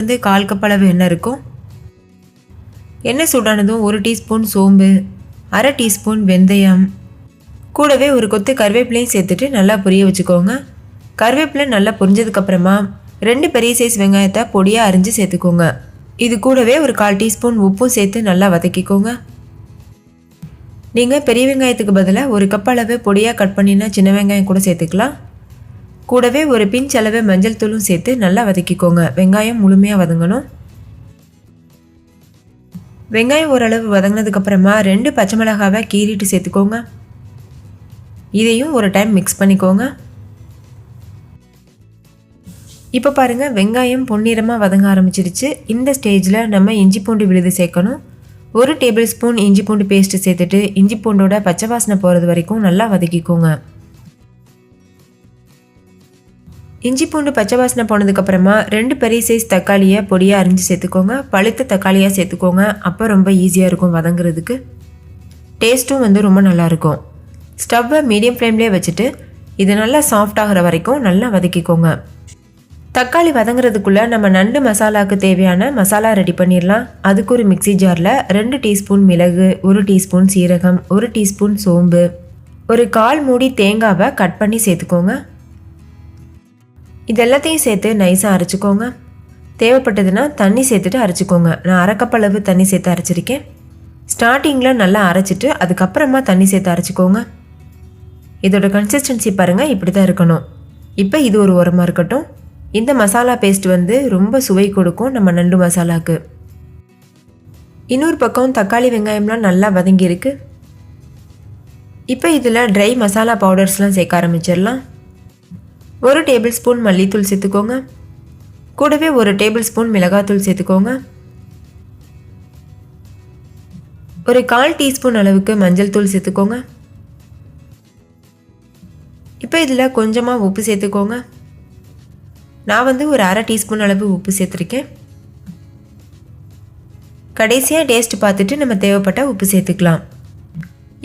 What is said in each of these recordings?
வந்து 1/4 கப் அளவு எண்ணெய் இருக்கும். எண்ணெய் சூடானதும் 1 டீஸ்பூன் சோம்பு, 1/2 டீஸ்பூன் வெந்தயம், கூடவே ஒரு கொத்து கருவேப்பிலையும் சேர்த்துட்டு நல்லா பொரிய வச்சுக்கோங்க. கருவேப்பிலை நல்லா பொரிஞ்சதுக்கப்புறமா 2 பெரிய சைஸ் வெங்காயத்தை பொடியாக அரிஞ்சு சேர்த்துக்கோங்க. இது கூடவே ஒரு 1/4 டீஸ்பூன் உப்பும் சேர்த்து நல்லா வதக்கிக்கோங்க. நீங்கள் பெரிய வெங்காயத்துக்கு பதிலாக 1 கப் அளவு பொடியாக கட் பண்ணினா சின்ன வெங்காயம் கூட சேர்த்துக்கலாம். கூடவே ஒரு பிஞ்ச் அளவு மஞ்சள் தூளும் சேர்த்து நல்லா வதக்கிக்கோங்க. வெங்காயம் முழுமையாக வதங்கணும். வெங்காயம் ஓரளவு வதங்கினதுக்கப்புறமா 2 பச்சை மிளகாவை கீறிட்டு சேர்த்துக்கோங்க. இதையும் ஒரு டைம் மிக்ஸ் பண்ணிக்கோங்க. இப்போ பாருங்கள், வெங்காயம் பொன்னிறமாக வதங்க ஆரம்பிச்சிருச்சு. இந்த ஸ்டேஜில் நம்ம இஞ்சி பூண்டு விழுது சேர்க்கணும். 1 டேபிள் ஸ்பூன் இஞ்சி பூண்டு பேஸ்ட்டு சேர்த்துட்டு இஞ்சி பூண்டோட பச்சை வாசனை போகிறது வரைக்கும் நல்லா வதக்கிக்கோங்க. இஞ்சி பூண்டு பச்சை வாசனை போனதுக்கப்புறமா 2 பெரிய சைஸ் தக்காளியை பொடியாக அரிஞ்சு சேர்த்துக்கோங்க. பழுத்த தக்காளியாக சேர்த்துக்கோங்க. அப்போ ரொம்ப ஈஸியாக இருக்கும் வதங்குறதுக்கு. டேஸ்ட்டும் வந்து ரொம்ப நல்லாயிருக்கும். ஸ்டவ்வை மீடியம் ஃப்ளேம்லேயே வச்சுட்டு இது நல்லா சாஃப்ட் ஆகிற வரைக்கும் நல்லா வதக்கிக்கோங்க. தக்காளி வதங்குறதுக்குள்ளே நம்ம நண்டு மசாலாவுக்கு தேவையான மசாலா ரெடி பண்ணிடலாம். அதுக்கு ஒரு மிக்சி ஜாரில் 2 டீஸ்பூன் மிளகு, 1 டீஸ்பூன் சீரகம், 1 டீஸ்பூன் சோம்பு, ஒரு 1/4 மூடி தேங்காவை கட் பண்ணி சேர்த்துக்கோங்க. இது எல்லாத்தையும் சேர்த்து நைஸாக அரைச்சிக்கோங்க. தேவைப்பட்டதுன்னா தண்ணி சேர்த்துட்டு அரைச்சிக்கோங்க. நான் 1/2 கப் அளவு தண்ணி சேர்த்து அரைச்சிருக்கேன். ஸ்டார்டிங்கில் நல்லா அரைச்சிட்டு அதுக்கப்புறமா தண்ணி சேர்த்து அரைச்சிக்கோங்க. இதோட கன்சிஸ்டன்சி பாருங்கள், இப்படி தான் இருக்கணும். இப்போ இது ஒரு உரமாக இருக்கட்டும். இந்த மசாலா பேஸ்ட் வந்து ரொம்ப சுவை கொடுக்கும் நம்ம நண்டு மசாலாவுக்கு. இன்னொரு பக்கம் தக்காளி வெங்காயம்லாம் நல்லா வதங்கியிருக்கு. இப்போ இதில் ட்ரை மசாலா பவுடர்ஸ்லாம் சேர்க்க ஆரம்பிச்சிடலாம். 1 டேபிள் ஸ்பூன் மல்லித்தூள் சேர்த்துக்கோங்க. கூடவே 1 டேபிள் ஸ்பூன் மிளகாத்தூள் சேர்த்துக்கோங்க. ஒரு 1/4 டீஸ்பூன் அளவுக்கு மஞ்சள் தூள் சேர்த்துக்கோங்க. இப்போ இதில் கொஞ்சமாக உப்பு சேர்த்துக்கோங்க. நான் வந்து ஒரு 1/2 டீஸ்பூன் அளவு உப்பு சேர்த்துருக்கேன். கடைசியாக டேஸ்ட் பார்த்துட்டு நம்ம தேவைப்பட்ட உப்பு சேர்த்துக்கலாம்.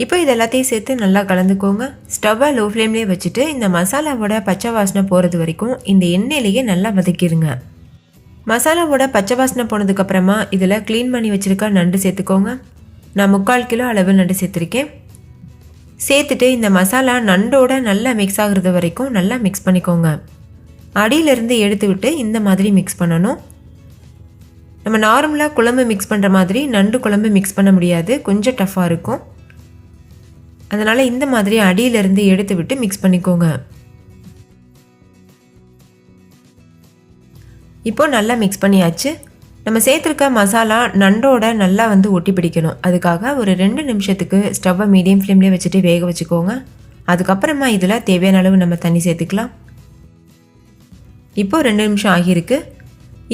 இப்போ இது எல்லாத்தையும் சேர்த்து நல்லா கலந்துக்கோங்க. ஸ்டவ்வை லோ ஃப்ளேம்லேயே வச்சுட்டு இந்த மசாலாவோட பச்சை வாசனை போகிறது வரைக்கும் இந்த எண்ணெயிலேயே நல்லா வதக்கிடுங்க. மசாலாவோட பச்சை வாசனை போனதுக்கப்புறமா இதில் க்ளீன் பண்ணி வச்சுருக்க நண்டு சேர்த்துக்கோங்க. நான் 3/4 கிலோ அளவு நண்டு சேர்த்துருக்கேன். சேர்த்துட்டு இந்த மசாலா நண்டோட நல்லா மிக்ஸ் ஆகுறது வரைக்கும் நல்லா மிக்ஸ் பண்ணிக்கோங்க. அடியிலிருந்து எடுத்து விட்டு இந்த மாதிரி மிக்ஸ் பண்ணணும். நம்ம நார்மலாக குழம்பு மிக்ஸ் பண்ணுற மாதிரி நண்டு குழம்பு மிக்ஸ் பண்ண முடியாது, கொஞ்சம் டஃப்பாக இருக்கும். அதனால் இந்த மாதிரி அடியிலிருந்து எடுத்து விட்டு மிக்ஸ் பண்ணிக்கோங்க. இப்போ நல்லா மிக்ஸ் பண்ணியாச்சு. நம்ம சேர்த்துருக்க மசாலா நண்டோட நல்லா வந்து ஒட்டி பிடிக்கணும். அதுக்காக ஒரு 2 நிமிஷத்துக்கு ஸ்டவ்வை மீடியம் ஃப்ளேம்லேயே வச்சுட்டு வேக வச்சுக்கோங்க. அதுக்கப்புறமா இதில் தேவையான அளவு நம்ம தண்ணி சேர்த்துக்கலாம். இப்போ 2 நிமிஷம் ஆகியிருக்கு.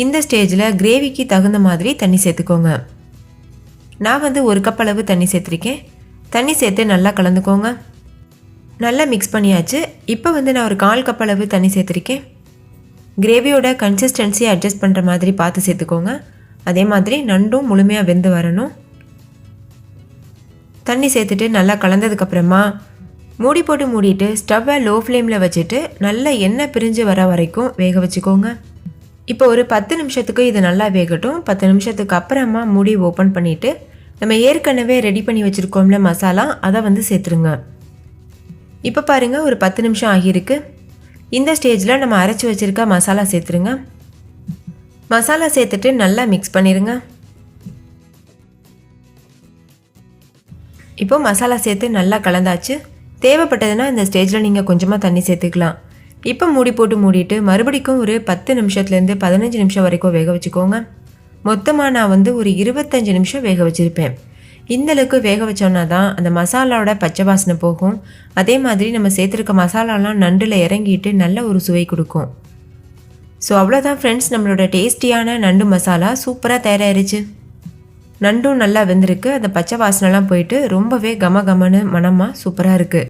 இந்த ஸ்டேஜில் கிரேவிக்கு தகுந்த மாதிரி தண்ணி சேர்த்துக்கோங்க. நான் வந்து 1 கப் அளவு தண்ணி சேர்த்துருக்கேன். தண்ணி சேர்த்து நல்லா கலந்துக்கோங்க. நல்லா மிக்ஸ் பண்ணியாச்சு. இப்போ வந்து நான் ஒரு 1/4 கப் அளவு தண்ணி சேர்த்துருக்கேன். கிரேவியோட கன்சிஸ்டன்சி அட்ஜஸ்ட் பண்ணுற மாதிரி பார்த்து சேர்த்துக்கோங்க. அதே மாதிரி நண்டும் முழுமையாக வெந்து வரணும். தண்ணி சேர்த்துட்டு நல்லா கலந்ததுக்கப்புறமா மூடி போட்டு மூடிட்டு ஸ்டவ்வை லோ ஃப்ளேமில் வச்சுட்டு நல்லா எண்ணெய் பிரிஞ்சு வர வரைக்கும் வேக வச்சுக்கோங்க. இப்போ ஒரு 10 நிமிஷத்துக்கு இது நல்லா வேகட்டும். 10 நிமிஷத்துக்கு அப்புறமா மூடி ஓப்பன் பண்ணிவிட்டு நம்ம ஏற்கனவே ரெடி பண்ணி வச்சுருக்கோம்ல மசாலா, அதை வந்து சேர்த்துருங்க. இப்போ பாருங்கள், ஒரு 10 நிமிஷம் ஆகியிருக்கு. இந்த ஸ்டேஜில் நம்ம அரைச்சி வச்சுருக்க மசாலா சேர்த்துருங்க. மசாலா சேர்த்துட்டு நல்லா மிக்ஸ் பண்ணிடுங்க. இப்போ மசாலா சேர்த்து நல்லா கலந்தாச்சு. தேவைப்பட்டதுன்னா இந்த ஸ்டேஜில் நீங்கள் கொஞ்சமாக தண்ணி சேர்த்துக்கலாம். இப்போ மூடி போட்டு மூடிட்டு மறுபடிக்கும் ஒரு 10 நிமிஷத்துலேருந்து 15 நிமிஷம் வரைக்கும் வேக வச்சுக்கோங்க. மொத்தமாக நான் வந்து ஒரு 25 நிமிஷம் வேக வச்சுருப்பேன். இந்தளவுக்கு வேக வச்சோன்னா தான் அந்த மசாலாவோட பச்சை வாசனை போகும். அதே மாதிரி நம்ம சேர்த்துருக்க மசாலாலாம் நண்டில் இறங்கிட்டு நல்ல ஒரு சுவை கொடுக்கும். ஸோ அவ்வளோதான் ஃப்ரெண்ட்ஸ், நம்மளோட டேஸ்டியான நண்டு மசாலா சூப்பராக தயாராகிருச்சு. நண்டும் நல்லா வெந்திருக்கு. அந்த பச்சை வாசனைலாம் போயிட்டு ரொம்பவே கம கமன்னு மணமாக சூப்பராக இருக்குது.